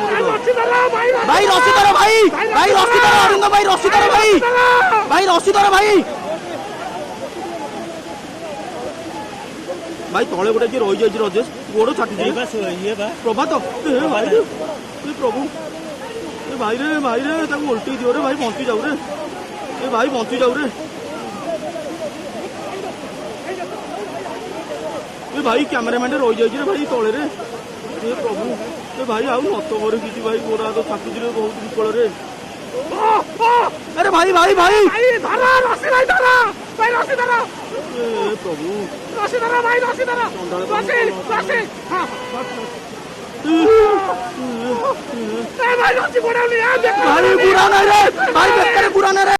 भाई रस्सी धरो भाई रस्सी धरो अरुण भाई रस्सी धरो भाई रस्सी धरो भाई तले गोटे किए रही जाइए रजेश गोड़ छाटी प्रभात भाई प्रभु भाई रे उल्टी दियो रे भाई बंची जाऊ रे भाई बंची जाऊ रे भाई कैमरामैन रही जाइए भाई तले रे प्रभु भाई आउ नत करे कि भाई गोरा तो छाटी बहुत विकल रे अरे भाई धरा रस्सी भाई धरा भाई रस्सी धरा प्रभु रस्सी धरा भाई रस्सी धरा रस्सी हां भाई रस्सी बुड़ा नहीं भाई बुरा नहीं रे भाई बेकार बुरा नहीं रे।